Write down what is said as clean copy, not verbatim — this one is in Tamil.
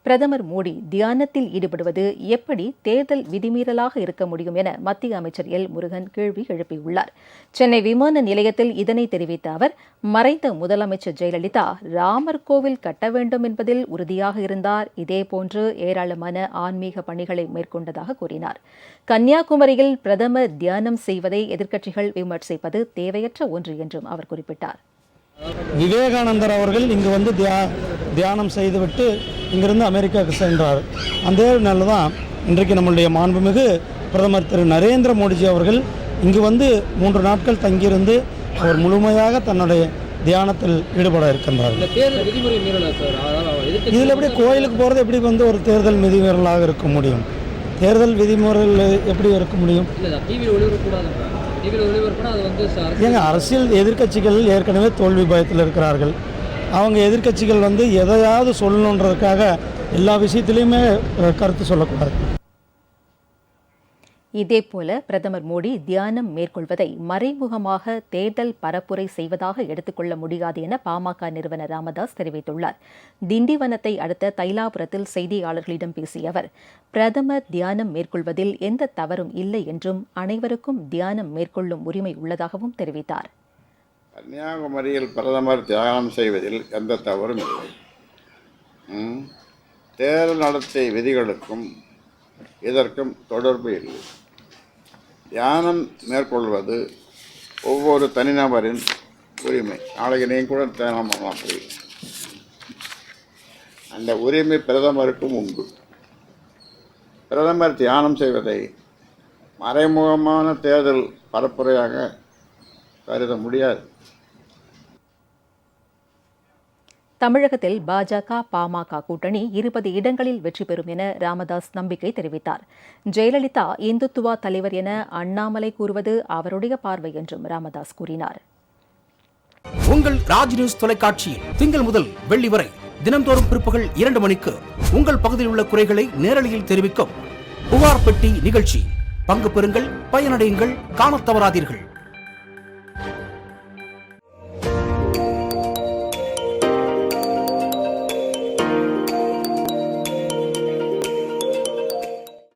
பிரதமர் மோடி தியானத்தில் ஈடுபடுவது எப்படி தேர்தல் விதிமீறலாக இருக்க முடியும் என மத்திய அமைச்சர் எல் முருகன் கேள்வி எழுப்பியுள்ளார். சென்னை விமான நிலையத்தில் இதனை தெரிவித்த அவர், மறைந்த முதலமைச்சர் ஜெயலலிதா ராமர் கோவில் கட்ட வேண்டும் என்பதில் உறுதியாக இருந்தார். இதேபோன்று ஏராளமான ஆன்மீக பணிகளை மேற்கொண்டதாக கூறினார். கன்னியாகுமரியில் பிரதமர் தியானம் செய்வதை எதிர்க்கட்சிகள் விமர்சிப்பது தேவையற்ற ஒன்று என்றும் அவர் குறிப்பிட்டார். விவேகானந்தர் அவர்கள் இங்கு வந்து தியானம் செய்துவிட்டு இங்கிருந்து அமெரிக்காவுக்கு சென்றார். அந்த நாளில் தான் இன்றைக்கு நம்முடைய மாண்புமிகு பிரதமர் திரு நரேந்திர மோடிஜி அவர்கள் இங்கு வந்து 3 நாட்கள் தங்கியிருந்து அவர் முழுமையாக தன்னுடைய தியானத்தில் ஈடுபட இருக்கின்றார். இதில் எப்படி கோயிலுக்கு போகிறது எப்படி வந்து ஒரு தேர்தல் விதிமீறலாக இருக்க முடியும்? தேர்தல் விதிமுறைகள் எப்படி இருக்க முடியும்? ஏங்க, அரசியல் எதிர்க்கட்சிகள் ஏற்கனவே தோல்வி பயத்தில் இருக்கிறார்கள். அவங்க எதிர்க்கட்சிகள் வந்து எதையாவது சொல்லணுன்றதுக்காக எல்லா விஷயத்திலையுமே கருத்து சொல்லக்கூடாது. இதேபோல பிரதமர் மோடி தியானம் மேற்கொள்வதை மறைமுகமாக தேர்தல் பரப்புரை செய்வதாக எடுத்துக்கொள்ள முடியாது என பாமக நிறுவனர் ராமதாஸ் தெரிவித்துள்ளார். திண்டிவனத்தை அடுத்த தைலாபுரத்தில் செய்தியாளர்களிடம் பேசிய அவர், பிரதமர் தியானம் மேற்கொள்வதில் எந்த தவறும் இல்லை என்றும் அனைவருக்கும் தியானம் மேற்கொள்ளும் உரிமை உள்ளதாகவும் தெரிவித்தார். கன்னியாகுமரியில் பிரதமர் தியானம் செய்வதில் எந்த தவறும் இல்லை. தேர்தல் நடத்தை விதிகளுக்கும் இதற்கும் தொடர்பு இல்லை. தியானம் மேற்கொள்வது ஒவ்வொரு தனிநபரின் உரிமை. நாளைக்கு நீங்கள் கூட தியானம் பண்ணலாம் போய். அந்த உரிமை பிரதமருக்கும் உண்டு. பிரதமர் தியானம் செய்வதை மறைமுகமான தேர்தல் பரப்புரையாக கருத முடியாது. தமிழகத்தில் பாஜக பாமக கூட்டணி 20 இடங்களில் வெற்றி பெறும் என ராமதாஸ் நம்பிக்கை தெரிவித்தார். ஜெயலலிதா இந்துத்துவா தலைவர் என அண்ணாமலை கூறுவது அவருடைய பார்வை என்றும் ராமதாஸ் கூறினார். உங்கள் ராஜ் நியூஸ் தொலைக்காட்சியில் திங்கள் முதல் வெள்ளி வரை தினம்தோறும் பிற்பகல் 2 மணிக்கு உங்கள் பகுதியில் உள்ள குறைகளை நேரலையில் தெரிவிக்கும் புகார் பெட்டி நிகழ்ச்சி. பங்கு பெறுங்கள், பயனடையுங்கள், காணத் தவறாதீர்கள்.